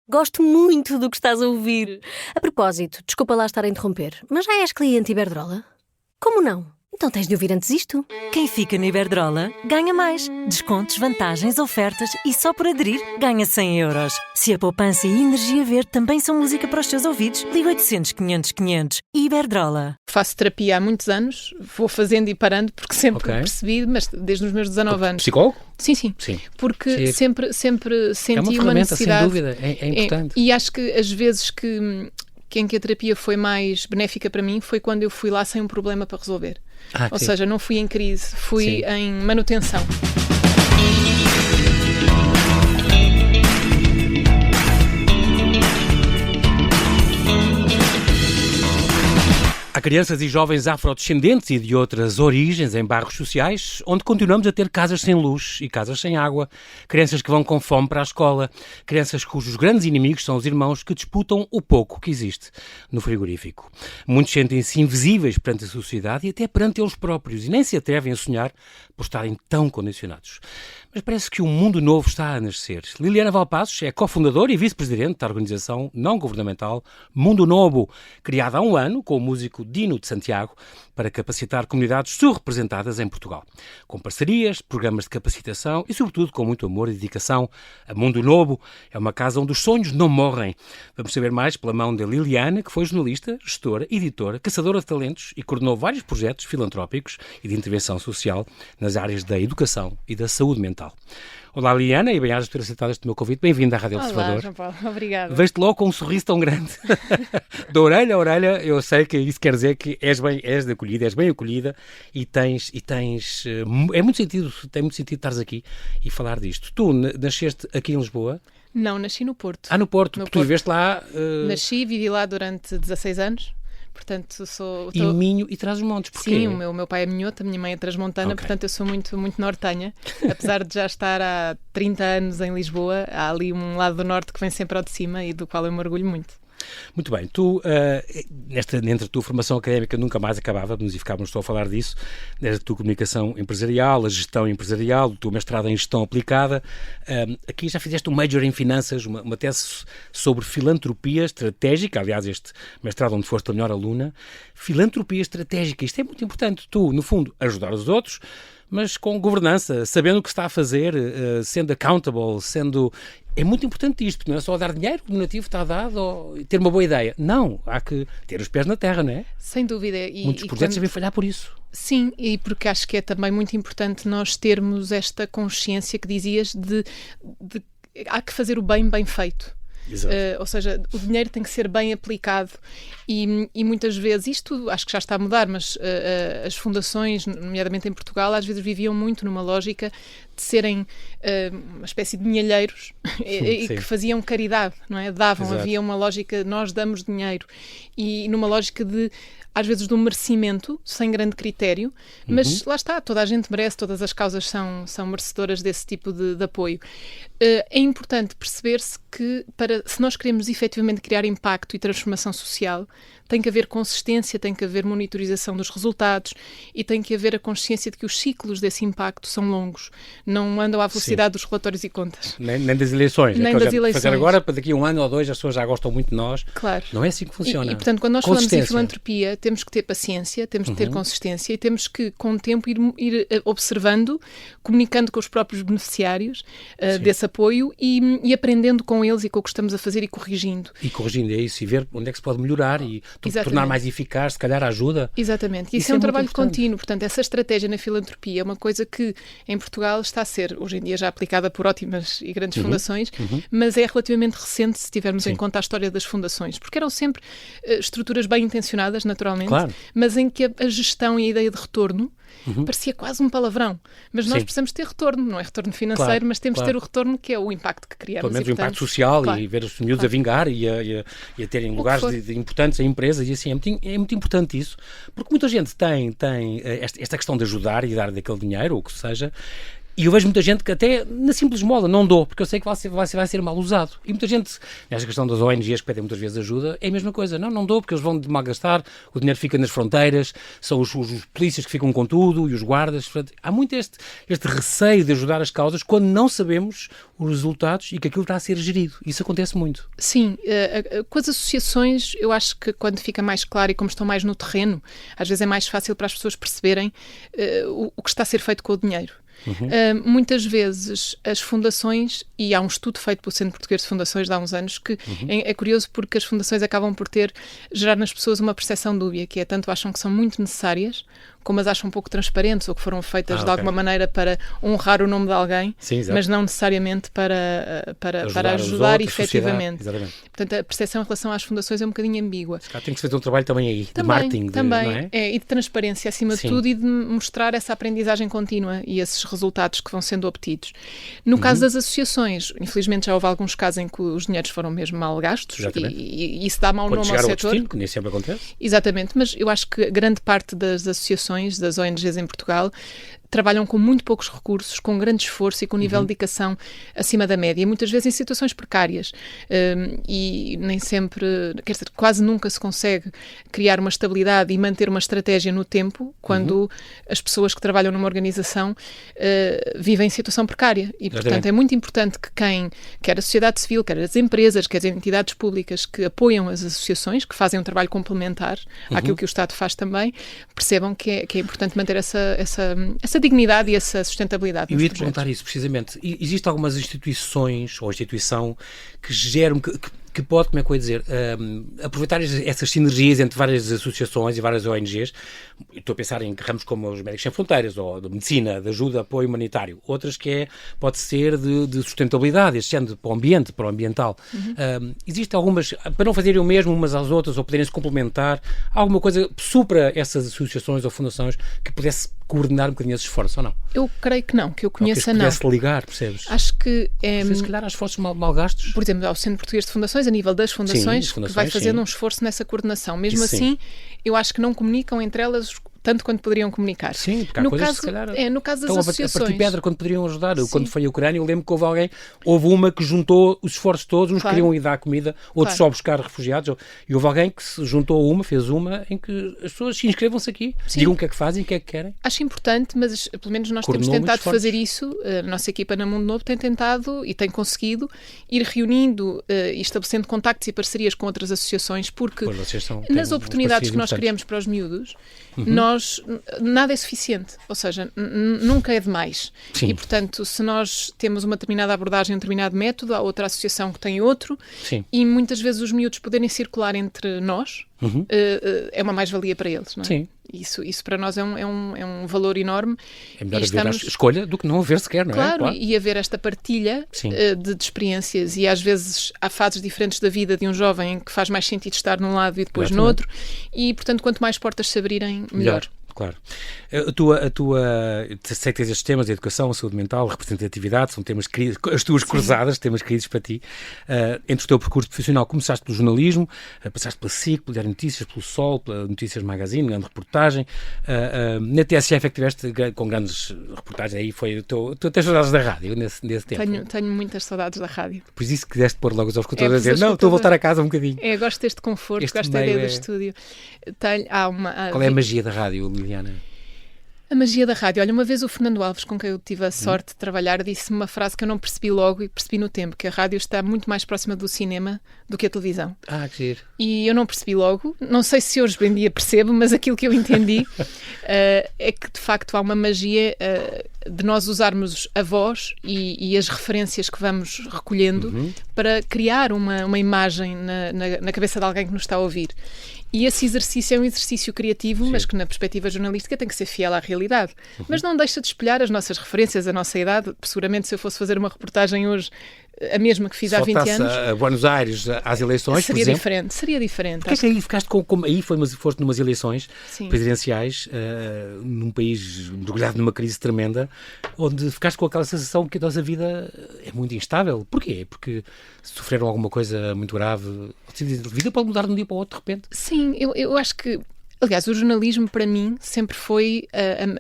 Gosto muito do que estás a ouvir. A propósito, desculpa lá estar a interromper, mas já és cliente Iberdrola? Como não? Então tens de ouvir antes isto. Quem fica na Iberdrola ganha mais. Descontos, vantagens, ofertas e só por aderir ganha 100 euros. Se a poupança e a energia verde também são música para os teus ouvidos, liga 800 500 500. Iberdrola. Faço terapia há muitos anos, vou fazendo e parando porque sempre percebi, mas desde os meus 19 anos. Psicólogo? Sim. Porque sempre senti uma necessidade. Sem dúvida, é importante. E acho que as vezes em que a terapia foi mais benéfica para mim foi quando eu fui lá sem um problema para resolver. Ou seja, não fui em crise, fui em manutenção. Há crianças e jovens afrodescendentes e de outras origens em bairros sociais, onde continuamos a ter casas sem luz e casas sem água, crianças que vão com fome para a escola, crianças cujos grandes inimigos são os irmãos que disputam o pouco que existe no frigorífico. Muitos sentem-se invisíveis perante a sociedade e até perante eles próprios e nem se atrevem a sonhar por estarem tão condicionados. Mas parece que um mundo novo está a nascer. Liliana Valpassos é cofundadora e vice-presidente da organização não-governamental Mundo Novo, criada há um ano com o músico Dino de Santiago para capacitar comunidades subrepresentadas em Portugal. Com parcerias, programas de capacitação e, sobretudo, com muito amor e dedicação. A Mundo Novo é uma casa onde os sonhos não morrem. Vamos saber mais pela mão da Liliana, que foi jornalista, gestora, editora, caçadora de talentos e coordenou vários projetos filantrópicos e de intervenção social nas áreas da educação e da saúde mental. Olá, Liliana, e bem-ajas por ter aceitado este meu convite. Bem-vinda à Rádio Observador. Olá, João Paulo. Obrigada. Vejo-te logo com um sorriso tão grande. De orelha a orelha, eu sei que isso quer dizer que és bem acolhida e tens tem muito sentido estares aqui e falar disto. Tu nasceste aqui em Lisboa? Não, nasci no Porto. No Porto. Tu viveste lá... Nasci e vivi lá durante 16 anos. Portanto, E Minho e Trás-os-Montes, porquê? Sim, o meu pai é minhoto, a minha mãe é transmontana, portanto eu sou muito, muito nortenha. Apesar de já estar há 30 anos em Lisboa, há ali um lado do norte que vem sempre ao de cima e do qual eu me orgulho muito. Muito bem, tu, entre a tua formação académica nunca mais acabávamos e ficávamos só a falar disso, desde a tua comunicação empresarial, a gestão empresarial, o teu mestrado em gestão aplicada, aqui já fizeste um major em finanças, uma tese sobre filantropia estratégica, aliás este mestrado onde foste a melhor aluna, filantropia estratégica, isto é muito importante, tu, no fundo, ajudar os outros, mas com governança, sabendo o que está a fazer, sendo accountable, É muito importante isto, porque não é só dar dinheiro, o donativo está dado, ou ter uma boa ideia. Não, há que ter os pés na terra, não é? Sem dúvida. Muitos projetos devem falhar por isso. Sim, e porque acho que é também muito importante nós termos esta consciência que dizias de há que fazer o bem feito. Ou seja, o dinheiro tem que ser bem aplicado e muitas vezes, isto acho que já está a mudar, mas as fundações, nomeadamente em Portugal, às vezes viviam muito numa lógica de serem uma espécie de dinheiros e que faziam caridade, não é? Davam, havia uma lógica, nós damos dinheiro e numa lógica de às vezes de um merecimento, sem grande critério, mas lá está, toda a gente merece, todas as causas são merecedoras desse tipo de apoio. É importante perceber-se que se nós queremos efetivamente criar impacto e transformação social, tem que haver consistência, tem que haver monitorização dos resultados e tem que haver a consciência de que os ciclos desse impacto são longos, não andam à velocidade dos relatórios e contas. Nem das eleições. Nem das eleições. Fazer agora, para daqui a um ano ou dois, as pessoas já gostam muito de nós. Claro. Não é assim que funciona. E portanto, quando nós falamos em filantropia, temos que ter paciência, temos que ter consistência e temos que, com o tempo, ir observando, comunicando com os próprios beneficiários desse apoio e aprendendo com eles e com o que estamos a fazer e corrigindo. E corrigindo, é isso, e ver onde é que se pode melhorar e tornar mais eficaz, se calhar ajuda. Exatamente, isso é um trabalho contínuo, portanto essa estratégia na filantropia é uma coisa que em Portugal está a ser, hoje em dia já aplicada por ótimas e grandes fundações, mas é relativamente recente se tivermos em conta a história das fundações, porque eram sempre estruturas bem intencionadas, naturalmente, mas em que a gestão e a ideia de retorno parecia quase um palavrão, mas nós precisamos ter retorno, não é retorno financeiro, mas temos de ter o retorno que é o impacto que criamos. Pelo menos o impacto social e ver os miúdos a vingar e a terem lugares de importantes em empresas e assim, é muito importante isso, porque muita gente tem esta questão de ajudar e dar daquele dinheiro, ou o que seja, E eu vejo muita gente que até na simples moda não dou, porque eu sei que vai ser mal usado. E muita gente, nesta questão das ONGs que pedem muitas vezes ajuda, é a mesma coisa. Não dou, porque eles vão malgastar, o dinheiro fica nas fronteiras, são os polícias que ficam com tudo e os guardas. Portanto, há muito este receio de ajudar as causas quando não sabemos os resultados e que aquilo está a ser gerido. Isso acontece muito. Sim, com as associações, eu acho que quando fica mais claro e como estão mais no terreno, às vezes é mais fácil para as pessoas perceberem o que está a ser feito com o dinheiro. Muitas vezes as fundações, e há um estudo feito pelo Centro Português de Fundações de há uns anos, que é curioso porque as fundações acabam por gerar nas pessoas uma percepção dúbia, que é tanto acham que são muito necessárias, como as acham pouco transparentes ou que foram feitas de alguma maneira para honrar o nome de alguém, mas não necessariamente para ajudar efetivamente. Portanto, a percepção em relação às fundações é um bocadinho ambígua. Tem que se fazer um trabalho também aí, de marketing. Também, não é? E de transparência acima de tudo e de mostrar essa aprendizagem contínua e esses resultados que vão sendo obtidos. No caso das associações, infelizmente já houve alguns casos em que os dinheiros foram mesmo mal gastos e isso dá mau nome ao setor. Destino, que nem sempre acontece. Exatamente, mas eu acho que grande parte das associações, das ONGs em Portugal, trabalham com muito poucos recursos, com grande esforço e com um nível de dedicação acima da média, e muitas vezes em situações precárias. E nem sempre, quer dizer, quase nunca se consegue criar uma estabilidade e manter uma estratégia no tempo quando as pessoas que trabalham numa organização vivem em situação precária. E, portanto, é muito importante que quer a sociedade civil, quer as empresas, quer as entidades públicas que apoiam as associações, que fazem um trabalho complementar àquilo que o Estado faz também, percebam que é importante manter essa dignidade e essa sustentabilidade. Eu ia te perguntar isso, precisamente. Existem algumas instituições ou instituição que geram, que pode, como é que eu ia dizer, aproveitar essas sinergias entre várias associações e várias ONGs. Estou a pensar em ramos como os Médicos Sem Fronteiras, ou de medicina, de ajuda, apoio humanitário. Outras que pode ser de sustentabilidade, este género, para o ambiente, para o ambiental. Existem algumas, para não fazerem o mesmo umas às outras, ou poderem se complementar, alguma coisa supra essas associações ou fundações que pudesse coordenar um bocadinho esse esforço, ou não? Eu creio que não, que eu conheça não. Que pudesse ligar, percebes? Acho que se calhar há esforços mal gastos. Por exemplo, ao Centro Português de Fundações, a nível das fundações, que vai fazendo um esforço nessa coordenação. Mesmo assim, eu acho que não comunicam entre elas tanto quanto poderiam comunicar. Sim, porque há coisas que se calhar no caso das associações. A partir pedra, quando poderiam ajudar. Quando foi a Ucrânia, eu lembro que houve uma que juntou os esforços todos, uns queriam ir dar comida, outros só buscar refugiados, e houve alguém que se juntou fez uma, em que as pessoas se inscrevam-se aqui, digam o que é que fazem, o que é que querem. Acho importante, mas pelo menos nós temos tentado fazer isso. A nossa equipa na Mundo Novo tem tentado e tem conseguido ir reunindo e estabelecendo contactos e parcerias com outras associações, porque nas oportunidades que nós criamos para os miúdos, nada é suficiente, ou seja, nunca é demais. Sim. E, portanto, se nós temos uma determinada abordagem, um determinado método, há outra associação que tem outro, e muitas vezes os miúdos poderem circular entre nós é uma mais-valia para eles, não é? Sim. Isso para nós é um valor enorme. É melhor haver a escolha do que não haver sequer, não é? Claro, e haver esta partilha de experiências, e às vezes há fases diferentes da vida de um jovem em que faz mais sentido estar num lado e depois no outro, e portanto quanto mais portas se abrirem, melhor. Claro. Sei que tens estes temas de educação, saúde mental, representatividade, são temas queridos, as tuas cruzadas, temas queridos para ti. Entre o teu percurso profissional, começaste pelo jornalismo, passaste pela SIC, pelo Diário de Notícias, pelo Sol, pela Notícias Magazine, grande reportagem. Na TSF é que tiveste com grandes reportagens, aí foi tu tens saudades da rádio nesse tempo. Tenho muitas saudades da rádio. Por isso quiseste pôr logo os escutadores a dizer, não, estou a voltar a casa um bocadinho. Gosto deste conforto, gosto da ideia do estúdio. Qual é a magia da rádio, Liliana? A magia da rádio. Olha, uma vez o Fernando Alves, com quem eu tive a sorte de trabalhar, disse-me uma frase que eu não percebi logo e percebi no tempo, que a rádio está muito mais próxima do cinema do que a televisão. Que giro. E eu não percebi logo, não sei se hoje em dia percebo, mas aquilo que eu entendi é que de facto há uma magia de nós usarmos a voz e as referências que vamos recolhendo para criar uma imagem na cabeça de alguém que nos está a ouvir. E esse exercício é um exercício criativo, mas que na perspectiva jornalística tem que ser fiel à realidade. Mas não deixa de espelhar as nossas referências, a nossa idade. Seguramente se eu fosse fazer uma reportagem hoje, a mesma que fiz há 20 anos... a Buenos Aires às eleições, seria por exemplo. Seria diferente. Porque é que aí ficaste foste numas eleições presidenciais, num país mergulhado numa crise tremenda, onde ficaste com aquela sensação que a nossa vida é muito instável. Porquê? Porque sofreram alguma coisa muito grave. A vida pode mudar de um dia para o outro, de repente. Sim, eu acho que Aliás, o jornalismo para mim sempre foi...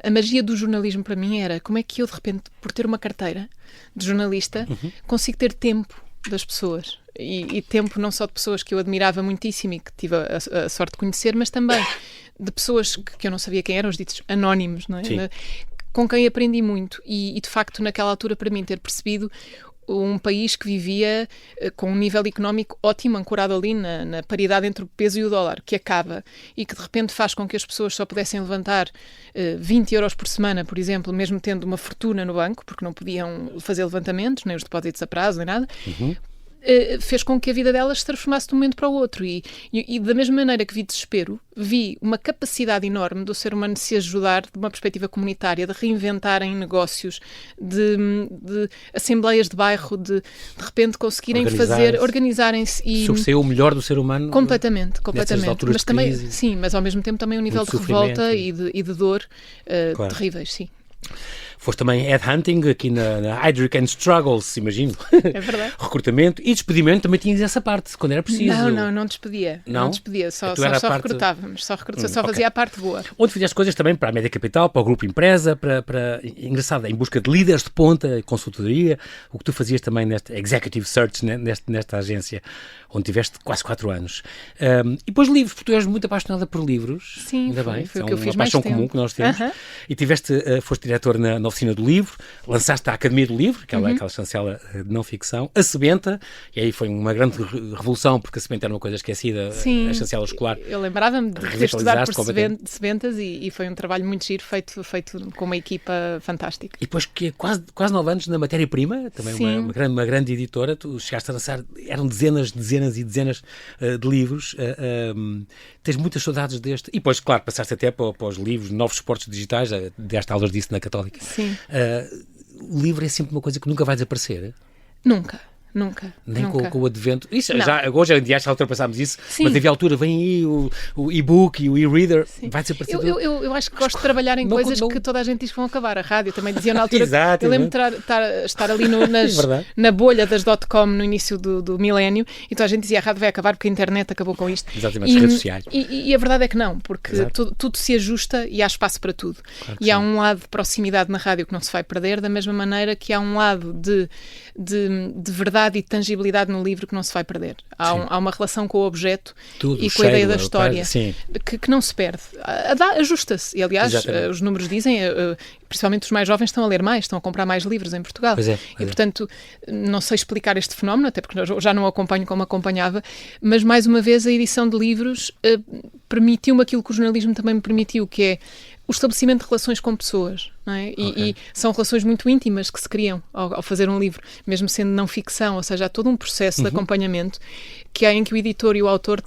A magia do jornalismo para mim era como é que eu, de repente, por ter uma carteira de jornalista, consigo ter tempo das pessoas. E tempo não só de pessoas que eu admirava muitíssimo e que tive a sorte de conhecer, mas também de pessoas que eu não sabia quem eram, os ditos anónimos, não é? Com quem aprendi muito. E, de facto, naquela altura, para mim, ter percebido um país que vivia com um nível económico ótimo, ancorado ali na paridade entre o peso e o dólar, que acaba e que de repente faz com que as pessoas só pudessem levantar 20 euros por semana, por exemplo, mesmo tendo uma fortuna no banco, porque não podiam fazer levantamentos, nem os depósitos a prazo, nem nada. Fez com que a vida delas se transformasse de um momento para o outro e da mesma maneira que vi desespero, vi uma capacidade enorme do ser humano de se ajudar de uma perspectiva comunitária, de reinventarem negócios, de assembleias de bairro, de repente conseguirem organizarem-se e sobressaiu o melhor do ser humano completamente. Alturas Mas também, crise, sim, mas ao mesmo tempo também um nível de revolta e de dor terríveis, sim. Foste também headhunting aqui na Heidrick & Struggles, imagino. É verdade. Recrutamento e despedimento, também tinhas essa parte, quando era preciso. Não despedia. Não despedia, só recrutávamos. Só fazia a parte boa. Onde fizeste coisas também para a Média Capital, para o Grupo Empresa, engraçado, em busca de líderes de ponta, consultoria, o que tu fazias também nesta Executive Search, nesta agência, onde tiveste quase 4 anos. E depois livros, porque tu és muito apaixonada por livros. Sim, ainda bem, foi o que eu fiz mais tempo. É uma paixão comum que nós temos. E foste diretor na Oficina do Livro, lançaste a Academia do Livro, aquela chancela de não ficção, a Sebenta, e aí foi uma grande revolução, porque a Sebenta era uma coisa esquecida, a chancela escolar. Eu lembrava-me de ter estudado por Sebentas e foi um trabalho muito giro, feito com uma equipa fantástica. E depois que quase 9 anos na Matéria-Prima, também uma grande editora, tu chegaste a lançar, eram dezenas e dezenas de livros, tens muitas saudades deste, e depois, claro, passaste até para os livros, novos suportes digitais, deste aulas disso na Católica. Sim. O livro é sempre uma coisa que nunca vai desaparecer? Nunca. Nem com o advento. Isso, hoje em dia já ultrapassámos isso, sim. Mas havia altura, vem aí o e-book e o e-reader, vai desaparecer. Eu acho que gosto de trabalhar em coisas que toda a gente diz que vão acabar. A rádio também dizia na altura. Exato, eu lembro de estar ali na bolha das .com no início do milénio e toda a gente dizia a rádio vai acabar porque a internet acabou com isto. Exatamente, as redes sociais. E a verdade é que não, porque tudo se ajusta e há espaço para tudo. Claro e há um lado de proximidade na rádio que não se vai perder, da mesma maneira que há um lado de verdade e de tangibilidade no livro que não se vai perder. Há uma relação com o objeto e com a ideia da história que não se perde. Ajusta-se. E, aliás, os números dizem, principalmente os mais jovens estão a ler mais, estão a comprar mais livros em Portugal. Portanto, não sei explicar este fenómeno, até porque eu já não o acompanho como acompanhava, mas, mais uma vez, a edição de livros permitiu-me aquilo que o jornalismo também me permitiu, que é o estabelecimento de relações com pessoas, não é? E são relações muito íntimas que se criam ao fazer um livro, mesmo sendo não ficção, ou seja, há todo um processo de acompanhamento que é em que o editor e o autor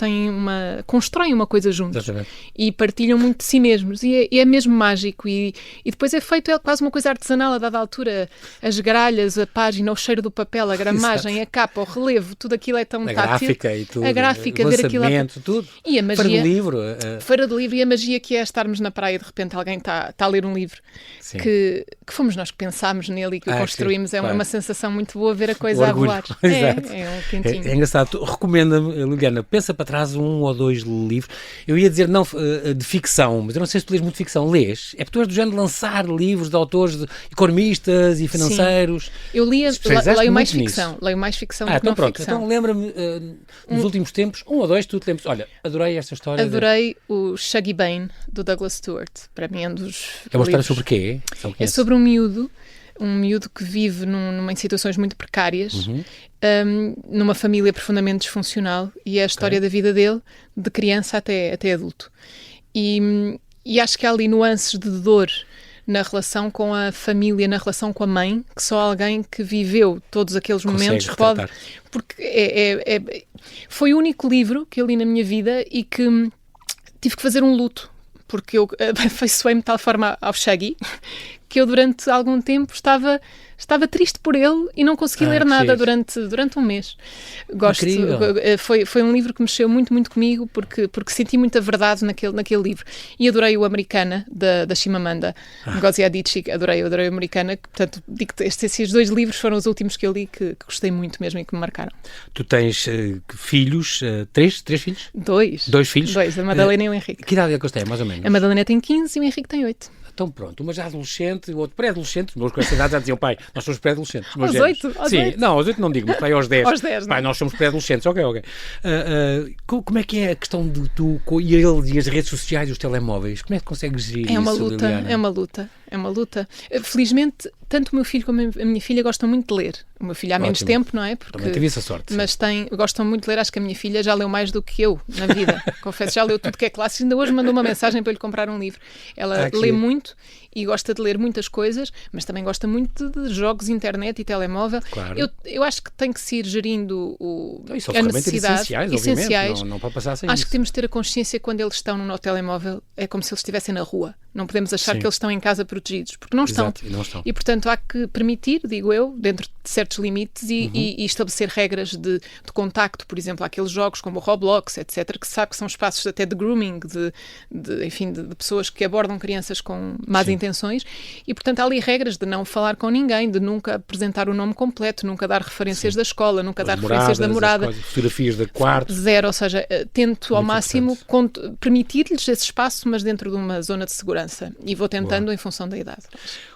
constroem uma coisa juntos. Exatamente. E partilham muito de si mesmos e é mesmo mágico e depois é feito quase uma coisa artesanal a dada altura, as gralhas, a página, o cheiro do papel, a gramagem, a capa, o relevo, tudo aquilo é tão tátil. Gráfica e tudo. A gráfica, ver aquilo tudo. E a magia, Feira do livro. E a magia que é estarmos na praia e de repente alguém está a ler um livro que fomos nós que pensámos nele e que o construímos. Sim, é uma sensação muito boa ver a coisa a voar. É um quentinho. É engraçado. Recomenda-me, Liliana, pensa para trás 1 ou 2 livros. Eu ia dizer não de ficção, mas eu não sei se tu lês muito ficção. Lês? É porque tu és do género de lançar livros de autores economistas e financeiros. Sim. Eu leio mais ficção. Leio mais ficção do que então não pronto. ficção. Então lembra-me, nos últimos tempos, 1 ou 2, tu te lembras. Olha, adorei esta história. Adorei o Shuggie Bain, do Douglas Stewart. Para mim é um dos É uma história sobre quê? É sobre um miúdo que vive em situações muito precárias, numa família profundamente disfuncional, e é a história da vida dele, de criança até adulto. E acho que há ali nuances de dor na relação com a família, na relação com a mãe, que só alguém que viveu todos aqueles momentos pode... Porque foi o único livro que eu li na minha vida e que tive que fazer um luto, porque eu afeiçoei-me de tal forma ao Shuggie que eu durante algum tempo estava triste por ele e não consegui ler nada durante um mês. Gosto. Foi um livro que mexeu muito, muito comigo porque senti muita verdade naquele livro. E adorei o Americana, da Chimamanda Ngozi Adichie. Adorei o Americana. Portanto, digo-te, esses 2 livros foram os últimos que eu li que gostei muito mesmo e que me marcaram. Tu tens filhos, 3 filhos? 2. 2 filhos? 2, a Madalena e o Henrique. Que idade é que eles têm, mais ou menos? A Madalena tem 15 e o Henrique tem 8. Então pronto, uma já adolescente, o outro pré-adolescente, os meus com essa idade já diziam, pai, nós somos pré-adolescentes. Aos 8? Sim, não, aos 8 não digo, mas pai, aos 10. Aos 10, pai, nós somos pré-adolescentes, ok. Como é que é a questão de tu e ele e as redes sociais e os telemóveis? Como é que consegues gerir isso, Liliana? É uma luta. Felizmente, tanto o meu filho como a minha filha gostam muito de ler. O meu filho há menos tempo, não é? Porque, também tive essa sorte. Mas gostam muito de ler. Acho que a minha filha já leu mais do que eu na vida. Confesso, já leu tudo que é clássico. Ainda hoje mandou uma mensagem para eu lhe comprar um livro. Ela lê muito e gosta de ler muitas coisas, mas também gosta muito de jogos, internet e telemóvel. Claro. Eu acho que tem que se ir gerindo a necessidade. Essenciais. Não pode passar sem Acho isso. que temos de ter a consciência que quando eles estão no telemóvel é como se eles estivessem na rua. Não podemos achar que eles estão em casa protegidos, porque não estão. Exato, e não estão. E, portanto, há que permitir, digo eu, dentro de certos limites e estabelecer regras de contacto, por exemplo, aqueles jogos como o Roblox, etc., que se sabe que são espaços até de grooming, de pessoas que abordam crianças com más intenções, e, portanto, há ali regras de não falar com ninguém, de nunca apresentar o nome completo, nunca dar referências da escola, nunca dar referências da morada. Fotografias de quarto. Zero, ou seja, tento ao máximo permitir-lhes esse espaço, mas dentro de uma zona de segurança. E vou tentando em função da idade.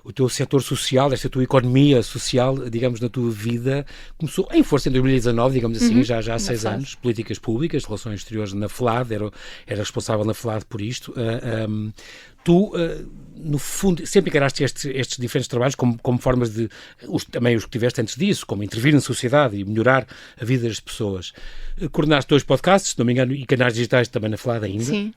O teu setor social, esta tua economia social, digamos, na tua vida, começou em força em 2019, digamos assim, já há 6 anos. Políticas públicas, relações exteriores na FLAD, era responsável na FLAD por isto. Tu, no fundo, sempre encaraste estes diferentes trabalhos como formas de, também os que tiveste antes disso, como intervir na sociedade e melhorar a vida das pessoas. Coordenaste 2 podcasts, se não me engano, e canais digitais também na FLAD ainda. Sim.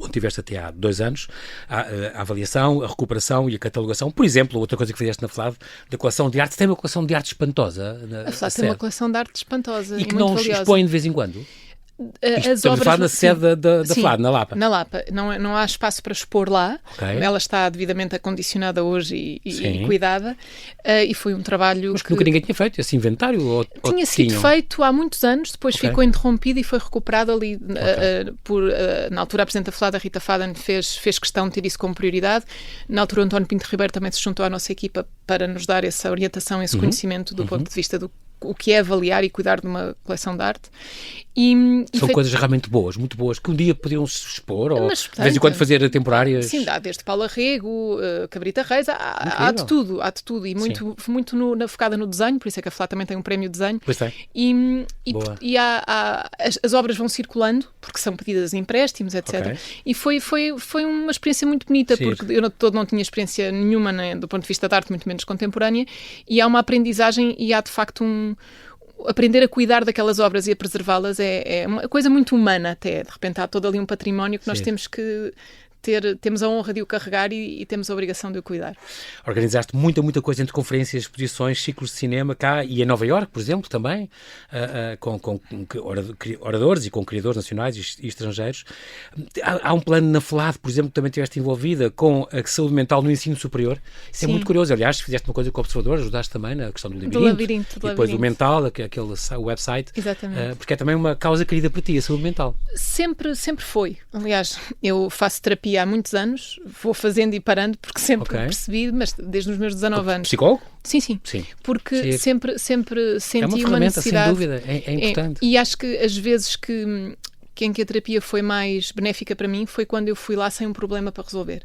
Onde tiveste até há 2 anos, a avaliação, a recuperação e a catalogação. Por exemplo, outra coisa que fizeste na FLAD, da coleção de arte. Tem uma coleção de arte espantosa. A FLAD tem uma coleção de arte espantosa e que não expõe de vez em quando. Estamos a falar na sede da FLAD, na Lapa. Na Lapa. Não há espaço para expor lá. Okay. Ela está devidamente acondicionada hoje e cuidada. E foi um trabalho Mas que nunca ninguém tinha feito esse inventário? Tinha sido feito há muitos anos, depois ficou interrompido e foi recuperado ali na altura a Presidente da FLAD, a Rita Faden, fez questão de ter isso como prioridade. Na altura o António Pinto Ribeiro também se juntou à nossa equipa para nos dar essa orientação, esse conhecimento do ponto de vista do o que é avaliar e cuidar de uma coleção de arte. São coisas realmente boas, muito boas, que um dia podiam-se expor ou de vez em quando fazer temporárias. Sim, dá desde Paula Rego, Cabrita Reis, há de tudo, e muito focada no desenho, por isso é que a FLAD também tem um prémio de desenho. Pois tem. E as obras vão circulando, porque são pedidas em empréstimos, etc. Okay. E foi uma experiência muito bonita, porque eu não tinha experiência nenhuma, né, do ponto de vista da arte, muito menos contemporânea, e há uma aprendizagem e há de facto aprender a cuidar daquelas obras e a preservá-las é uma coisa muito humana até. De repente há todo ali um património que nós temos que temos a honra de o carregar e temos a obrigação de o cuidar. Organizaste muita coisa entre conferências, exposições, ciclos de cinema cá e em Nova Iorque, por exemplo, também, com oradores e com criadores nacionais e estrangeiros. Há um plano na FLAD, por exemplo, que também estiveste envolvida com a saúde mental no ensino superior. Isso é muito curioso. Aliás, fizeste uma coisa com o Observador, ajudaste também na questão do labirinto. E depois do mental, aquele website. Exatamente. Porque é também uma causa querida para ti, a saúde mental. Sempre foi. Aliás, eu faço terapia há muitos anos, vou fazendo e parando porque sempre percebi, mas desde os meus 19 anos. Psicólogo? Sim. Porque sempre senti uma ferramenta, necessidade. sem dúvida, é importante. E acho que as vezes em que a terapia foi mais benéfica para mim foi quando eu fui lá sem um problema para resolver.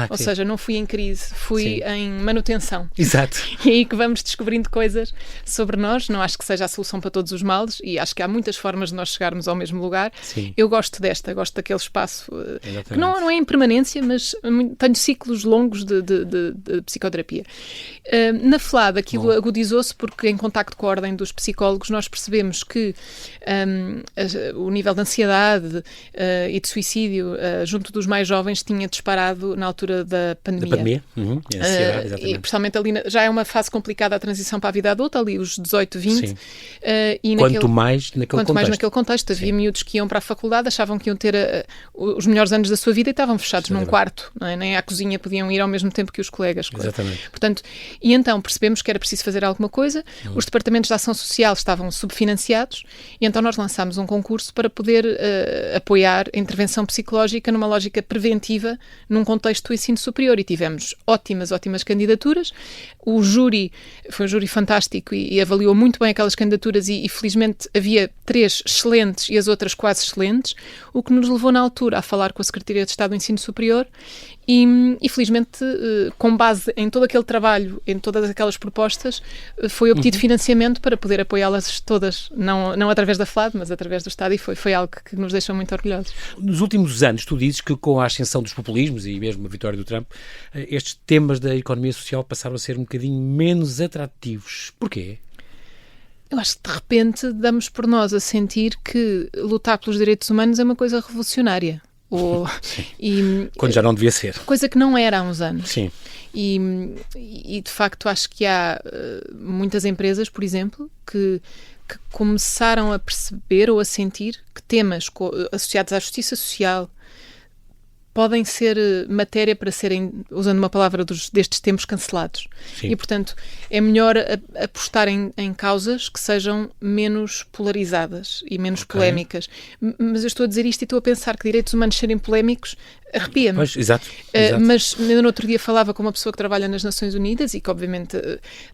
Ou seja, não fui em crise, fui em manutenção. Exato. E aí que vamos descobrindo coisas sobre nós. Não acho que seja a solução para todos os males e acho que há muitas formas de nós chegarmos ao mesmo lugar. Sim. Eu gosto gosto daquele espaço que não é em permanência, mas tenho ciclos longos de psicoterapia. Na FLAD aquilo agudizou-se porque em contacto com a ordem dos psicólogos nós percebemos que o nível de ansiedade e de suicídio junto dos mais jovens tinha disparado na altura da pandemia. Da pandemia, a ansiedade, exatamente. E, principalmente ali, já é uma fase complicada a transição para a vida adulta, ali os 18, 20. Sim. Quanto mais naquele contexto. Havia miúdos que iam para a faculdade, achavam que iam ter os melhores anos da sua vida e estavam fechados num quarto, não é? Nem à cozinha podiam ir ao mesmo tempo que os colegas. Exatamente. Portanto, e então percebemos que era preciso fazer alguma coisa, os departamentos de ação social estavam subfinanciados e então nós lançámos um concurso para poder apoiar a intervenção psicológica numa lógica preventiva num contexto do ensino superior e tivemos ótimas candidaturas. O júri foi um júri fantástico e avaliou muito bem aquelas candidaturas e felizmente havia 3 excelentes e as outras quase excelentes, o que nos levou na altura a falar com a Secretaria de Estado do Ensino Superior e felizmente, com base em todo aquele trabalho, em todas aquelas propostas, foi obtido financiamento para poder apoiá-las todas, não através da FLAD, mas através do Estado, e foi algo que nos deixou muito orgulhosos. Nos últimos anos, tu dizes que com a ascensão dos populismos e mesmo a vitória do Trump, estes temas da economia social passaram a ser um bocadinho menos atrativos. Porquê? Eu acho que de repente damos por nós a sentir que lutar pelos direitos humanos é uma coisa revolucionária. Quando já não devia ser. Coisa que não era há uns anos. Sim. E de facto acho que há muitas empresas, por exemplo, que começaram a perceber ou a sentir que temas associados à justiça social podem ser matéria para serem, usando uma palavra destes tempos, cancelados. Sim. E, portanto, é melhor apostar em causas que sejam menos polarizadas e menos polémicas. Mas eu estou a dizer isto e estou a pensar que direitos humanos serem polémicos arrepia-me. Pois, exato. Mas ainda no outro dia falava com uma pessoa que trabalha nas Nações Unidas e que obviamente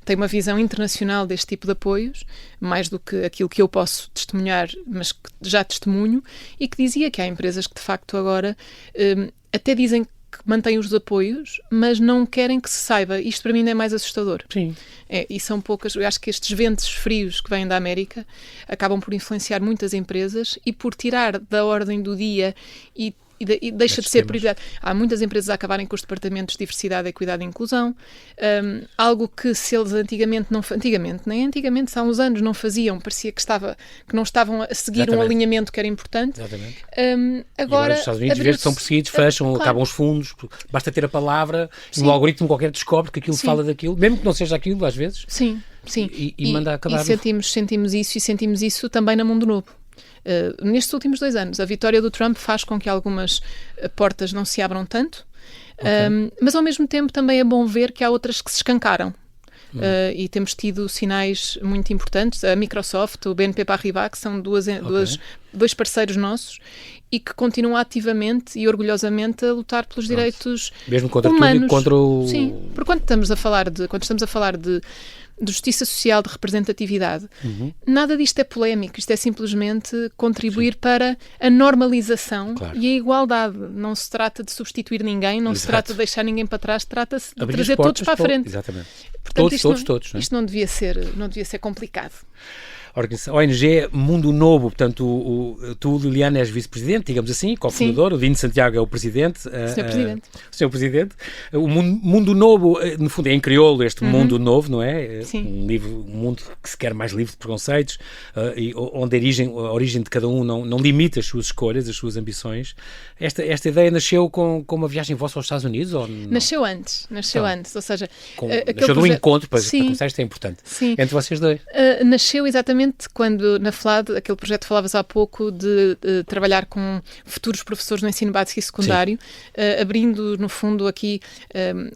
tem uma visão internacional deste tipo de apoios, mais do que aquilo que eu posso testemunhar, mas que já testemunho, e que dizia que há empresas que de facto agora até dizem que mantêm os apoios, mas não querem que se saiba. Isto para mim ainda é mais assustador. Sim. E são poucas. Eu acho que estes ventos frios que vêm da América acabam por influenciar muitas empresas e por tirar da ordem do dia e deixa de ser prioridade. Há muitas empresas a acabarem com os departamentos de diversidade, equidade e inclusão, algo que se eles antigamente, há uns anos não faziam, parecia que não estavam a seguir um alinhamento que era importante. Exatamente. Agora os Estados Unidos são perseguidos, fecham, claro. Acabam os fundos, basta ter a palavra, um algoritmo qualquer descobre que aquilo fala daquilo, mesmo que não seja aquilo às vezes. Sim. E manda acabar. E sentimos isso também na Mundo Novo. Nestes últimos 2 anos, a vitória do Trump faz com que algumas portas não se abram tanto, mas ao mesmo tempo também é bom ver que há outras que se escancaram. E temos tido sinais muito importantes. A Microsoft, o BNP Paribas, que são dois parceiros nossos e que continuam ativamente e orgulhosamente a lutar pelos direitos mesmo contra humanos. Tudo e contra o... Sim, porque quando estamos a falar de justiça social, de representatividade, nada disto é polémico, isto é simplesmente contribuir para a normalização e a igualdade. Não se trata de substituir ninguém, não se trata de deixar ninguém para trás, trata-se de trazer todos para a frente. Exatamente. Portanto, Todos. Isto não devia ser complicado. ONG Mundo Novo, portanto, tu, Liliana, és vice-presidente, digamos assim, cofundador, o Dino Santiago é o presidente. Senhor Presidente. O Mundo Novo, no fundo, é em crioulo este Mundo Novo, não é? Sim. Um mundo que se quer mais livre de preconceitos, e onde a origem de cada um não limita as suas escolhas, as suas ambições. Esta ideia nasceu com uma viagem vossa aos Estados Unidos? Ou não? Nasceu antes, ou seja... Nasceu de um encontro, para começar, isto é importante, entre vocês dois. Nasceu exatamente quando na FLAD, aquele projeto que falavas há pouco de trabalhar com futuros professores no ensino básico e secundário, abrindo no fundo aqui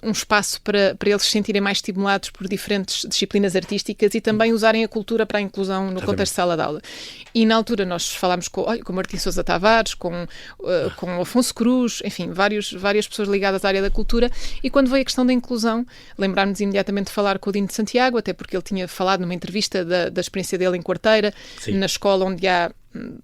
um espaço para eles se sentirem mais estimulados por diferentes disciplinas artísticas e também usarem a cultura para a inclusão no contexto de sala de aula. E na altura nós falámos com Martim Sousa Tavares, com Afonso Cruz, enfim, várias pessoas ligadas à área da cultura, e quando veio a questão da inclusão, lembrámos imediatamente de falar com o Dino de Santiago, até porque ele tinha falado numa entrevista da experiência dele em Quarteira, na escola onde há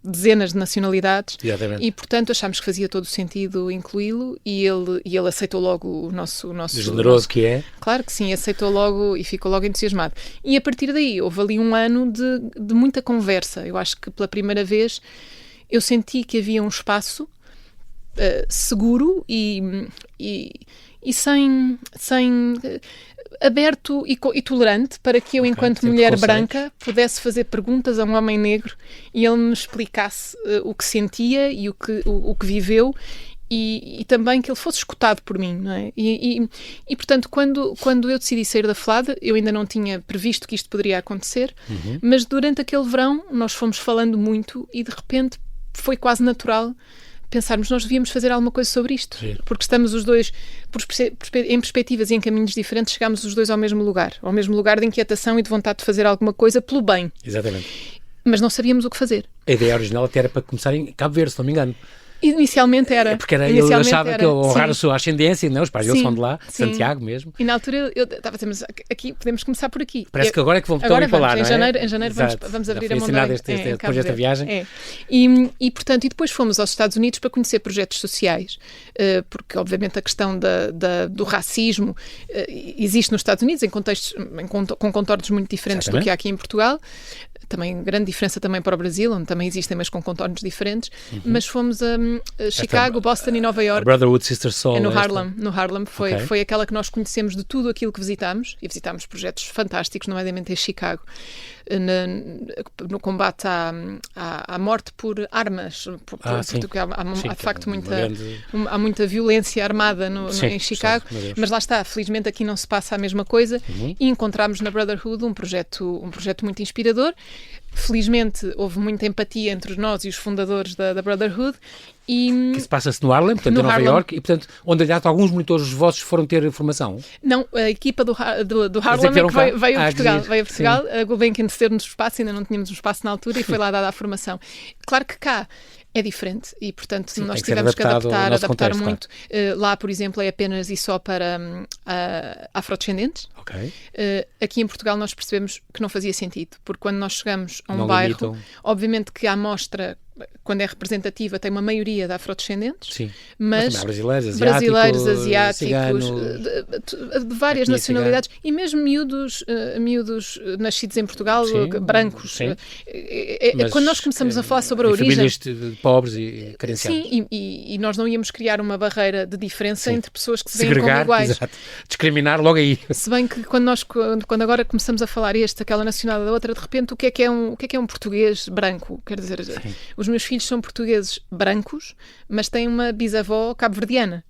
dezenas de nacionalidades. Exatamente. E portanto achámos que fazia todo o sentido incluí-lo e ele aceitou logo o nosso generoso que é. Claro que sim, aceitou logo e ficou logo entusiasmado. E a partir daí houve ali um ano de muita conversa. Eu acho que pela primeira vez eu senti que havia um espaço seguro e sem aberto e tolerante para que eu, enquanto mulher branca, pudesse fazer perguntas a um homem negro e ele me explicasse o que sentia e o que viveu e também que ele fosse escutado por mim, não é? E portanto, quando eu decidi sair da FLAD, eu ainda não tinha previsto que isto poderia acontecer, mas durante aquele verão nós fomos falando muito e de repente foi quase natural pensarmos, nós devíamos fazer alguma coisa sobre isto, porque estamos os dois em perspectivas e em caminhos diferentes, chegámos os dois ao mesmo lugar de inquietação e de vontade de fazer alguma coisa pelo bem. Exatamente. Mas não sabíamos o que fazer. A ideia original até era para começar em Cabo Verde, se não me engano. Inicialmente era. Porque ele achava que honrar a sua ascendência, não? Os pais dele são de lá, Santiago mesmo. E na altura eu estava a dizer, mas aqui podemos começar por aqui. Parece que agora é que estão a falar, não é? Em janeiro Exato. vamos abrir a mão depois desta viagem. E portanto, e depois fomos aos Estados Unidos para conhecer projetos sociais, porque obviamente a questão do racismo existe nos Estados Unidos em contextos, com contornos muito diferentes do que há aqui em Portugal. Também grande diferença também para o Brasil, onde também existem, mas com contornos diferentes. Mas fomos a Chicago, Boston e Nova York. Brotherhood Sister Soul. No Harlem. Foi aquela que nós conhecemos de tudo aquilo que visitámos. E visitámos projetos fantásticos, nomeadamente em Chicago, no combate à morte por armas. Porque há de facto há muita violência armada em Chicago. Mas lá está, felizmente aqui não se passa a mesma coisa. E encontramos na Brotherhood um projeto muito inspirador. Felizmente houve muita empatia entre nós e os fundadores da Brotherhood. Que se passa-se no Harlem, portanto, em Nova York, e portanto, onde aliás alguns monitores vossos foram ter formação? Não, a equipa do Harlem veio a Portugal. A Gulbenkian cedeu-nos espaço, ainda não tínhamos um espaço na altura, e foi lá dada a formação. Claro que cá é diferente e, portanto, nós tivemos que adaptar contexto, muito. Claro. Lá, por exemplo, é apenas e só para afrodescendentes. Aqui em Portugal nós percebemos que não fazia sentido, porque quando nós chegamos a um bairro, obviamente que a amostra, quando é representativa, tem uma maioria de afrodescendentes, mas brasileiros, asiáticos, de várias nacionalidades, e mesmo miúdos nascidos em Portugal, brancos. Quando nós começamos a falar sobre a origem... Famílias pobres e carenciadas. Sim, e nós não íamos criar uma barreira de diferença entre pessoas que se veem como iguais. Exato. Discriminar logo aí. Se bem que quando agora começamos a falar aquela nacionalidade da outra, de repente, o que é um português branco? Quer dizer, os meus filhos são portugueses brancos, mas têm uma bisavó cabo-verdiana.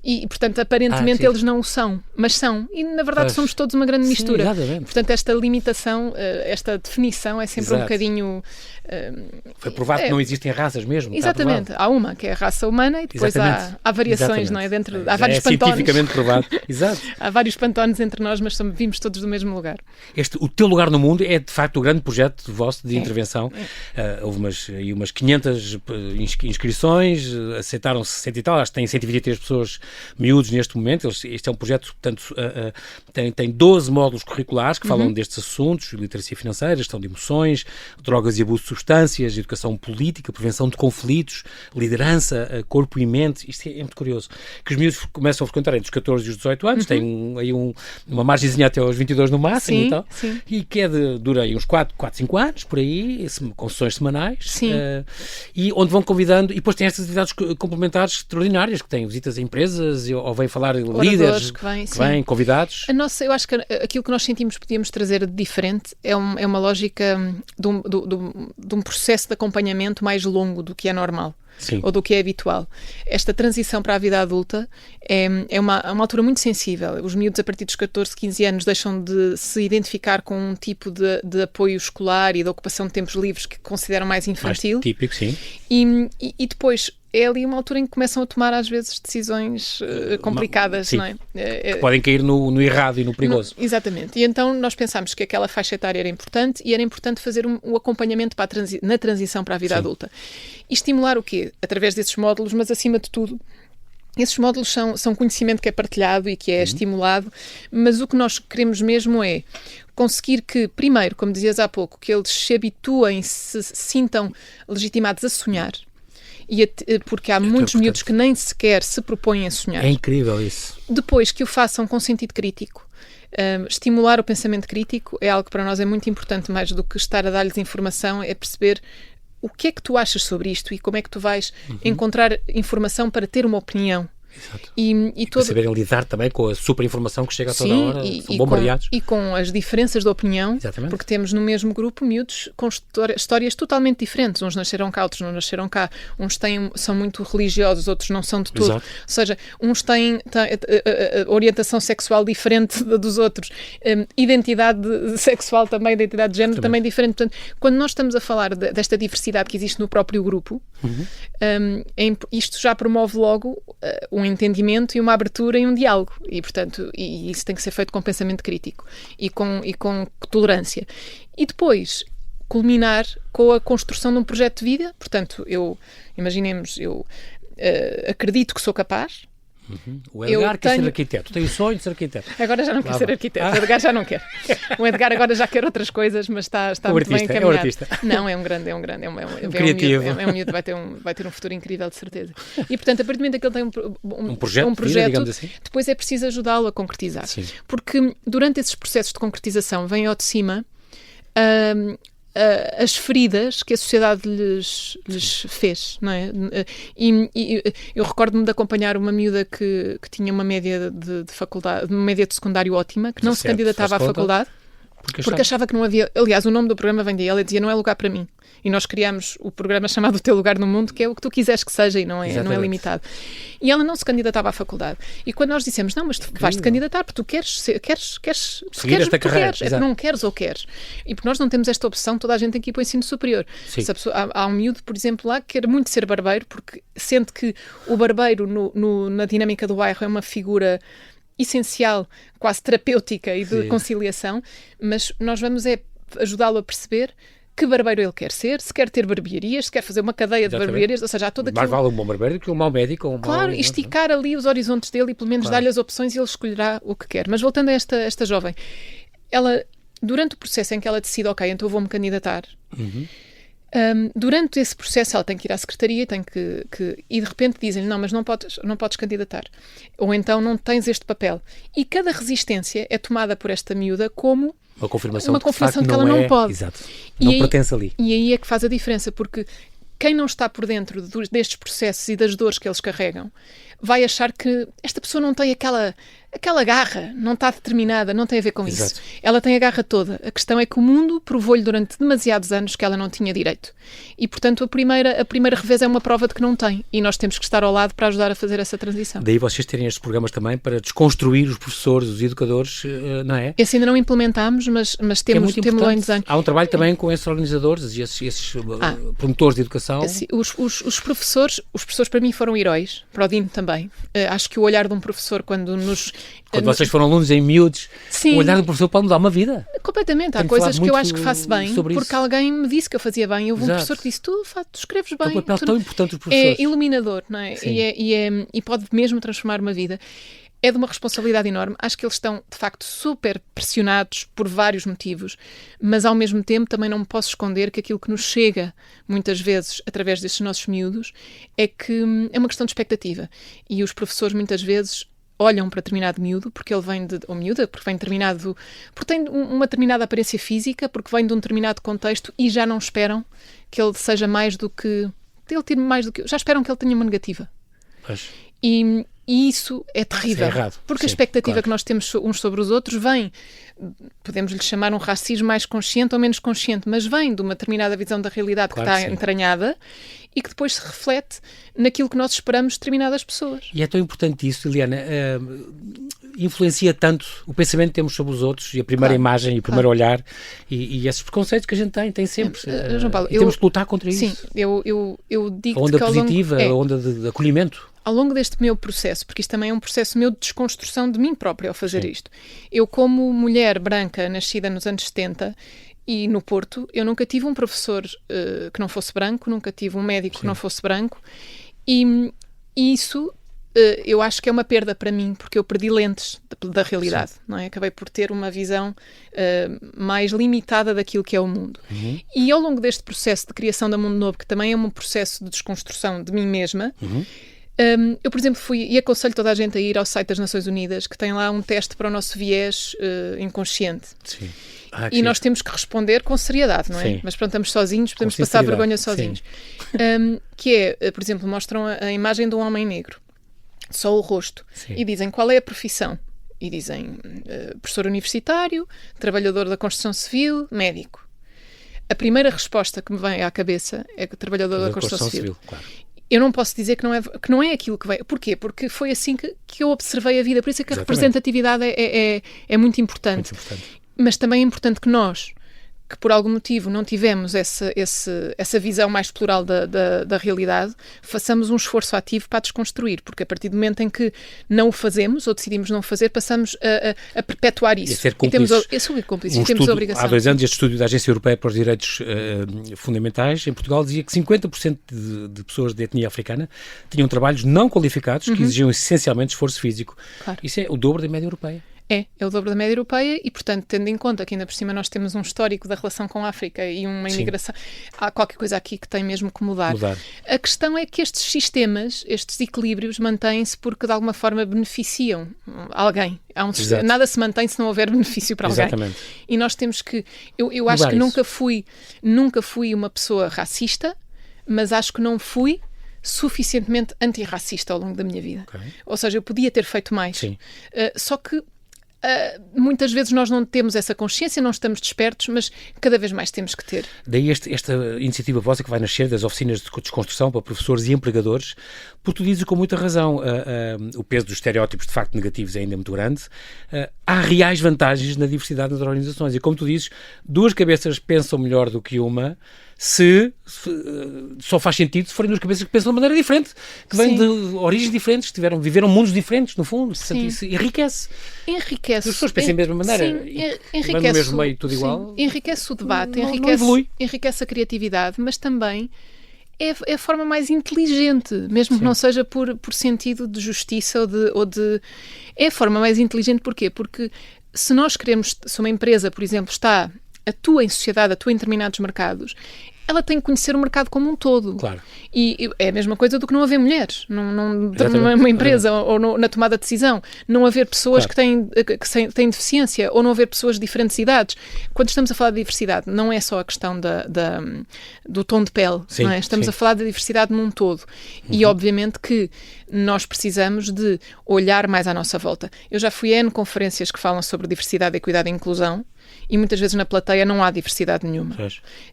E, portanto, aparentemente eles não o são, mas são. E, na verdade, somos todos uma grande mistura. Exatamente. Portanto, esta limitação, esta definição é sempre um bocadinho... Foi provado que não existem raças mesmo. Exatamente. Há uma, que é a raça humana, e depois há variações, não é? Há vários pantones. Cientificamente provado. Exato. Há vários pantones entre nós, mas vimos todos do mesmo lugar. O teu lugar no mundo é, de facto, o grande projeto vosso de intervenção. Houve umas 500 inscrições, aceitaram-se 60 e tal, acho que tem 123 pessoas miúdos neste momento. Este é um projeto, portanto, tem 12 módulos curriculares que falam destes assuntos: literacia financeira, gestão de emoções, drogas e abuso de substâncias, educação política, prevenção de conflitos, liderança, corpo e mente. Isto é muito curioso. Que os miúdos começam a frequentar entre os 14 e os 18 anos, têm aí uma margenzinha até aos 22 no máximo e tal, e que dura aí uns 4, 5 anos, por aí, com sessões semanais, e onde vão convidando, e depois tem estas atividades complementares extraordinárias, que têm visitas a empresas, ou vêm falar líderes que vêm, convidados. Eu acho que aquilo que nós sentimos que podíamos trazer de diferente é uma lógica de um processo de acompanhamento mais longo do que é normal. Ou do que é habitual. Esta transição para a vida adulta é uma altura muito sensível. Os miúdos, a partir dos 14, 15 anos, deixam de se identificar com um tipo de apoio escolar e de ocupação de tempos livres que consideram mais infantil. Mais típico, sim. E depois é ali uma altura em que começam a tomar, às vezes, decisões complicadas, não é? Que podem cair no errado e no perigoso. Exatamente. E então nós pensámos que aquela faixa etária era importante, e era importante fazer um acompanhamento na transição para a vida adulta. E estimular o quê? Através desses módulos, mas acima de tudo, esses módulos são conhecimento que é partilhado e que é estimulado, mas o que nós queremos mesmo é conseguir que, primeiro, como dizias há pouco, que eles se habituem, se sintam legitimados a sonhar, porque há muitos miúdos que nem sequer se propõem a sonhar. É incrível isso. Depois, que o façam com sentido crítico. Estimular o pensamento crítico é algo que para nós é muito importante, mais do que estar a dar-lhes informação, é perceber o que é que tu achas sobre isto e como é que tu vais encontrar informação para ter uma opinião. Exato. E para saberem lidar também com a super informação que chega a toda hora, são bombardeados. E com as diferenças de opinião, Exatamente. porque temos no mesmo grupo miúdos com histórias totalmente diferentes. Uns nasceram cá, outros não nasceram cá. Uns são muito religiosos, outros não são de todo. Exato. Ou seja, uns têm orientação sexual diferente dos outros. Identidade sexual também, identidade de género também diferente. Portanto, quando nós estamos a falar desta diversidade que existe no próprio grupo, isto já promove logo um entendimento e uma abertura e um diálogo. E, portanto, isso tem que ser feito com pensamento crítico e com tolerância. E depois, culminar com a construção de um projeto de vida. Portanto, imaginemos, eu acredito que sou capaz. O Edgar quer ser arquiteto. Tem o sonho de ser arquiteto. Agora já não quer ser arquiteto. O Edgar já não quer. O Edgar agora já quer outras coisas, mas está muito bem encaminhado. É um artista. Não, é um grande. Criativo. É um miúdo, vai ter um futuro incrível, de certeza. E, portanto, a partir do momento que ele tem um projeto, projeto assim. Depois é preciso ajudá-lo a concretizar. Sim. Porque durante esses processos de concretização vem ao de cima as feridas que a sociedade lhes fez, não é? E eu recordo-me de acompanhar uma miúda que tinha uma média de faculdade, uma média de secundário ótima, que não se candidatava à faculdade porque achava que não havia. Aliás, o nome do programa vem daí. Ela dizia: não é lugar para mim. E nós criámos o programa chamado O Teu Lugar no Mundo, que é o que tu quiseres que seja e não é limitado. E ela não se candidatava à faculdade. E quando nós dissemos: não, mas tu vais-te candidatar porque tu queres seguir esta carreira. É porque não queres ou queres. E porque nós não temos esta opção, toda a gente tem que ir para o ensino superior. Há um miúdo, por exemplo, lá que quer muito ser barbeiro porque sente que o barbeiro na dinâmica do bairro é uma figura essencial, quase terapêutica e de conciliação, mas nós vamos ajudá-lo a perceber que barbeiro ele quer ser, se quer ter barbearias, se quer fazer uma cadeia de barbearias, ou seja, há todo aquilo... Mais vale um bom barbeiro que um mau médico. Claro, esticar ali os horizontes dele e pelo menos dar-lhe as opções e ele escolherá o que quer. Mas voltando a esta jovem, ela, durante o processo em que ela decide, ok, então eu vou-me candidatar, durante esse processo ela tem que ir à secretaria e de repente dizem-lhe: não, mas não podes candidatar, ou então não tens este papel, e cada resistência é tomada por esta miúda como uma confirmação de que ela não pode. Exato. Não pertence ali. E aí é que faz a diferença, porque quem não está por dentro destes processos e das dores que eles carregam vai achar que esta pessoa não tem aquela garra, não está determinada, não tem a ver com isso. Ela tem a garra toda. A questão é que o mundo provou-lhe durante demasiados anos que ela não tinha direito. E, portanto, a primeira revés é uma prova de que não tem. E nós temos que estar ao lado para ajudar a fazer essa transição. Daí vocês terem estes programas também para desconstruir os professores, os educadores, não é? Esse ainda não implementámos, mas temos lá em desenho. Há um trabalho também com esses organizadores e esses promotores de educação. Os professores para mim foram heróis, para o Dino também. Acho que o olhar de um professor quando vocês foram alunos em miúdos, sim, o olhar do professor pode mudar uma vida. Completamente. Há coisas que eu acho que faço bem porque alguém me disse que eu fazia bem. Houve um professor que disse: tu escreves bem. É um papel tão importante dos professores. É iluminador, não é? E pode mesmo transformar uma vida. É de uma responsabilidade enorme. Acho que eles estão, de facto, super pressionados por vários motivos, mas ao mesmo tempo também não me posso esconder que aquilo que nos chega, muitas vezes, através destes nossos miúdos, é que é uma questão de expectativa. E os professores, muitas vezes, olham para determinado miúdo, porque ele vem ou miúda, porque tem uma determinada aparência física, porque vem de um determinado contexto e já não esperam que ele seja mais do que... já esperam que ele tenha uma negativa. E isso é terrível, isso é errado. Porque a expectativa que nós temos uns sobre os outros vem, podemos lhe chamar um racismo mais consciente ou menos consciente, mas vem de uma determinada visão da realidade que está entranhada e que depois se reflete naquilo que nós esperamos de determinadas pessoas. E é tão importante isso, Liliana, influencia tanto o pensamento que temos sobre os outros e a primeira imagem e o primeiro olhar e esses preconceitos que a gente tem sempre. João Paulo, temos que lutar contra isso. Sim, eu digo a onda positiva, a onda de acolhimento. Ao longo deste meu processo, porque isto também é um processo meu de desconstrução de mim própria ao fazer isto. Eu, como mulher branca, nascida nos anos 70 e no Porto, eu nunca tive um professor que não fosse branco, nunca tive um médico que não fosse branco e isso eu acho que é uma perda para mim, porque eu perdi lentes da realidade, não é? Acabei por ter uma visão mais limitada daquilo que é o mundo. E ao longo deste processo de criação da Mundo Novo, que também é um processo de desconstrução de mim mesma, eu, por exemplo, fui e aconselho toda a gente a ir ao site das Nações Unidas, que tem lá um teste para o nosso viés inconsciente. Sim. E nós temos que responder com seriedade, não é? Sim. Mas pronto, estamos sozinhos, podemos passar vergonha sozinhos. Que é, por exemplo, mostram a imagem de um homem negro. só o rosto. Sim. E dizem qual é a profissão. E dizem professor universitário, trabalhador da construção civil, médico. A primeira resposta que me vem à cabeça é que trabalhador da construção civil. Claro. Eu não posso dizer que não é aquilo que veio. Porquê? Porque foi assim que eu observei a vida. Por isso é que Exatamente. a representatividade é muito importante. Muito importante. Mas também é importante que nós, que por algum motivo não tivemos essa visão mais plural da realidade, façamos um esforço ativo para a desconstruir, porque a partir do momento em que não o fazemos, ou decidimos não fazer, passamos a perpetuar isso. E a ser cúmplices. Temos cúmplices, temos a obrigação. Há 2 anos, este estudo da Agência Europeia para os Direitos Fundamentais, em Portugal, dizia que 50% de pessoas de etnia africana tinham trabalhos não qualificados que exigiam essencialmente esforço físico. Claro. Isso é o dobro da média europeia. É o dobro da média europeia e, portanto, tendo em conta que ainda por cima nós temos um histórico da relação com a África e uma imigração, há qualquer coisa aqui que tem mesmo que mudar. A questão é que estes sistemas, estes equilíbrios mantêm-se porque de alguma forma beneficiam alguém. Nada se mantém se não houver benefício para alguém. Exatamente. E nós temos que... Eu acho que nunca fui uma pessoa racista, mas acho que não fui suficientemente antirracista ao longo da minha vida. Okay. Ou seja, eu podia ter feito mais. Sim. Só que muitas vezes nós não temos essa consciência, não estamos despertos, mas cada vez mais temos que ter. Daí esta iniciativa vossa que vai nascer das oficinas de desconstrução para professores e empregadores, porque tu dizes com muita razão, o peso dos estereótipos de facto negativos é ainda muito grande. Há reais vantagens na diversidade das organizações e, como tu dizes, 2 cabeças pensam melhor do que uma, se só faz sentido se forem 2 cabeças que pensam de maneira diferente, que vêm de origens diferentes, viveram mundos diferentes, no fundo. Isso enriquece. Se as pessoas pensam da mesma maneira, enriquece no mesmo meio, tudo igual. Enriquece o debate, não evolui. enriquece a criatividade, mas também é a forma mais inteligente, mesmo que não seja por sentido de justiça ou de... É a forma mais inteligente, porquê? Porque se nós queremos, se uma empresa, por exemplo, atua em sociedade, atua em determinados mercados, ela tem que conhecer o mercado como um todo. Claro. E é a mesma coisa do que não haver mulheres numa empresa ou na tomada de decisão. Não haver pessoas que têm deficiência ou não haver pessoas de diferentes idades. Quando estamos a falar de diversidade, não é só a questão do tom de pele. Sim, não é? Estamos a falar da diversidade num todo. E obviamente que nós precisamos de olhar mais à nossa volta. Eu já fui a N conferências que falam sobre diversidade, equidade e inclusão, e muitas vezes na plateia não há diversidade nenhuma.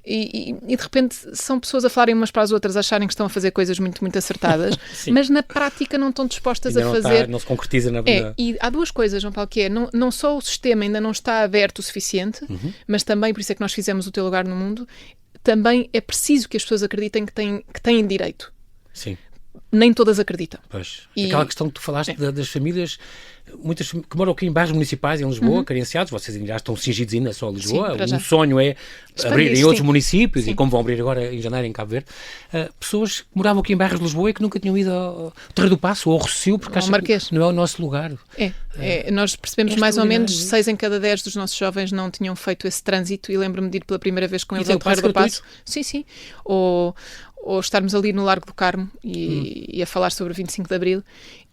E de repente são pessoas a falarem umas para as outras, acharem que estão a fazer coisas muito, muito acertadas, mas na prática não estão dispostas a fazer. Não se concretiza na verdade. E há 2 coisas, João Paulo, que é, não só o sistema ainda não está aberto o suficiente, mas também, por isso é que nós fizemos o Teu Lugar no Mundo, também é preciso que as pessoas acreditem que têm direito. Sim. Nem todas acreditam. Pois. Aquela questão que tu falaste das famílias, muitas que moram aqui em bairros municipais em Lisboa, carenciados, vocês já estão cingidos ainda só a Lisboa, um sonho é abrir em outros municípios, e como vão abrir agora em janeiro em Cabo Verde, pessoas que moravam aqui em bairros de Lisboa e que nunca tinham ido ao Torre do Paço ou ao Rossio, porque acham que não é o nosso lugar. Nós percebemos mais ou menos 6 em cada 10 dos nossos jovens não tinham feito esse trânsito, e lembro-me de ir pela primeira vez com eles ao Torre do Paço. Sim. Ou estarmos ali no Largo do Carmo e a falar sobre o 25 de Abril.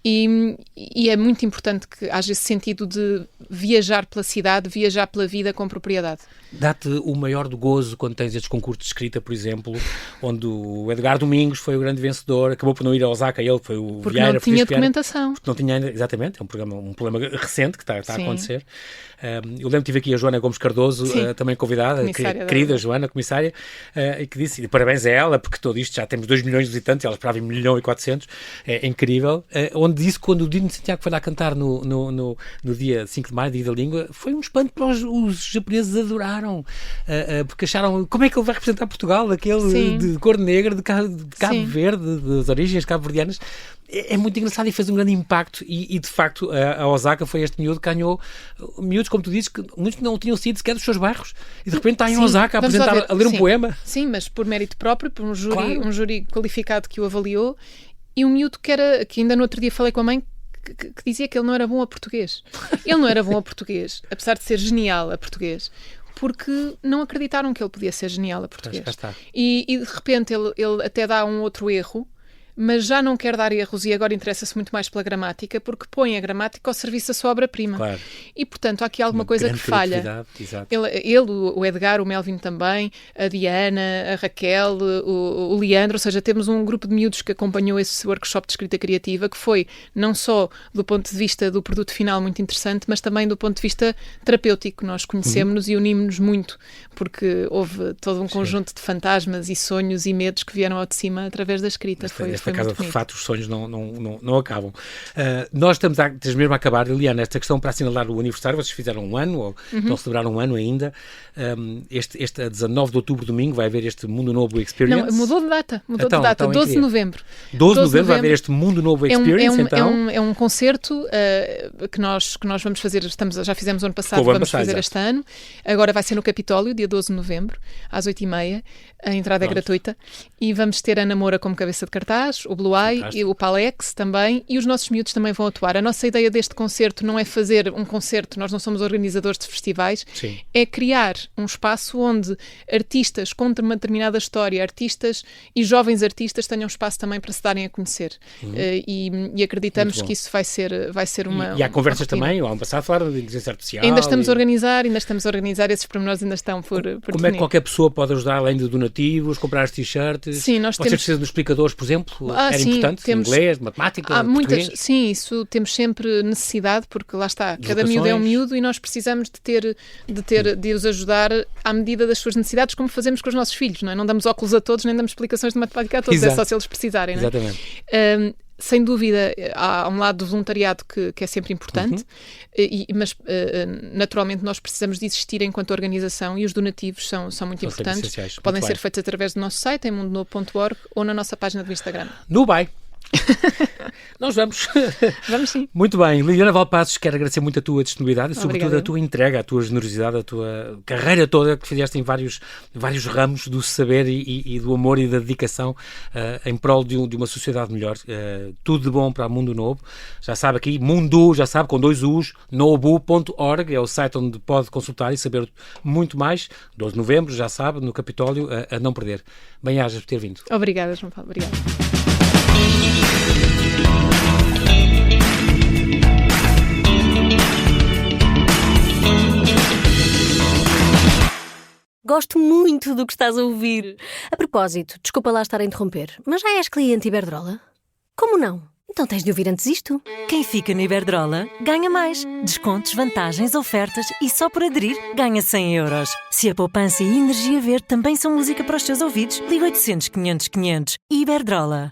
E é muito importante que haja esse sentido de viajar pela cidade, viajar pela vida com propriedade. Dá-te o maior do gozo quando tens estes concursos de escrita, por exemplo, onde o Edgar Domingos foi o grande vencedor, acabou por não ir a Osaka, ele foi o porque Vieira. Não tinha documentação. Porque não tinha ainda, exatamente, é um problema recente que está a acontecer. Eu lembro que tive aqui a Joana Gomes Cardoso, também convidada, querida Joana, comissária, e que disse, e parabéns a ela, porque todo isto já temos 2 milhões de visitantes, ela esperava 1.400.000, é incrível, onde disse que quando o Dino de Santiago foi lá cantar no dia 5 de maio, dia da língua, foi um espanto para os japoneses, adoraram, porque acharam, como é que ele vai representar Portugal, aquele de cor negra, de Cabo Verde, das origens cabo-verdianas. É muito engraçado e fez um grande impacto e de facto a Osaka foi este miúdo que ganhou, miúdos como tu dizes, que muitos não tinham sido sequer dos seus bairros e de repente está em Osaka a ler um poema. Sim, mas por mérito próprio, por um júri qualificado que o avaliou, e um miúdo que ainda no outro dia falei com a mãe que dizia que ele não era bom a português. Ele não era bom a português, apesar de ser genial a português, porque não acreditaram que ele podia ser genial a português. E de repente ele até dá um outro erro, mas já não quer dar erros e agora interessa-se muito mais pela gramática, porque põe a gramática ao serviço da sua obra-prima. Claro. E, portanto, há aqui alguma coisa que falha. Exato. Ele, o Edgar, o Melvin também, a Diana, a Raquel, o Leandro, ou seja, temos um grupo de miúdos que acompanhou esse workshop de escrita criativa, que foi não só do ponto de vista do produto final muito interessante, mas também do ponto de vista terapêutico. Nós conhecemos-nos e unimos-nos muito, porque houve todo um conjunto de fantasmas e sonhos e medos que vieram ao de cima através da escrita. Nesta casa, de fato, os sonhos não acabam. Nós estamos mesmo a acabar, Liliana, esta questão para assinalar o aniversário. Vocês fizeram um ano, ou estão a celebrar um ano ainda. A 19 de outubro, domingo, vai haver este Mundo Novo Experience. Não, mudou de data. 12 de novembro. 12 de novembro vai haver este Mundo Novo Experience, então? É um concerto que nós vamos fazer, já fizemos ano passado, vamos fazer este ano. Agora vai ser no Capitólio, dia 12 de novembro, às 8h30. A entrada é gratuita. E vamos ter a Ana Moura como cabeça de cartaz, o Blue Eye, e o Palex também, e os nossos miúdos também vão atuar. A nossa ideia deste concerto não é fazer um concerto, nós não somos organizadores de festivais, Sim. É criar um espaço onde artistas com uma determinada história, artistas e jovens artistas tenham espaço também para se darem a conhecer. E acreditamos que isso vai ser uma... E há conversas também, o ano passado falaram de inteligência artificial. Ainda estamos a organizar, esses pormenores ainda estão por Como definir. é que qualquer pessoa pode ajudar, além de donativos, comprar as t-shirts? Sim, nós Vocês precisam dos explicadores, por exemplo? Era importante? Inglês, matemática, português? Sim, isso temos sempre necessidade, porque lá está, cada miúdo é um miúdo e nós precisamos de os ajudar à medida das suas necessidades, como fazemos com os nossos filhos, não é? Não damos óculos a todos, nem damos explicações de matemática a todos, é só se eles precisarem, não é? Exatamente. Sem dúvida, há um lado do voluntariado que é sempre importante, mas naturalmente nós precisamos de existir enquanto organização e os donativos são muito importantes. Podem ser feitos através do nosso site, em mundonovo.org, ou na nossa página do Instagram. Dubai. Nós vamos. Vamos sim. Muito bem. Liliana Valpassos, quero agradecer muito a tua disponibilidade e, sobretudo, Obrigada. a tua entrega, a tua generosidade, a tua carreira toda que fizeste em vários ramos do saber e do amor e da dedicação em prol de uma sociedade melhor. Tudo de bom para o Mundo Novo. Já sabe aqui, Mundo, já sabe, com 2 U's, nobu.org, é o site onde pode consultar e saber muito mais. 12 de novembro, já sabe, no Capitólio, a não perder. Bem-ajas por ter vindo. Obrigada, João Paulo. Obrigada. Gosto muito do que estás a ouvir. A propósito, desculpa lá estar a interromper, mas já és cliente Iberdrola? Como não? Então tens de ouvir antes isto. Quem fica no Iberdrola ganha mais. Descontos, vantagens, ofertas e só por aderir ganha 100 euros. Se a poupança e a energia verde também são música para os teus ouvidos, liga 800 500 500. Iberdrola.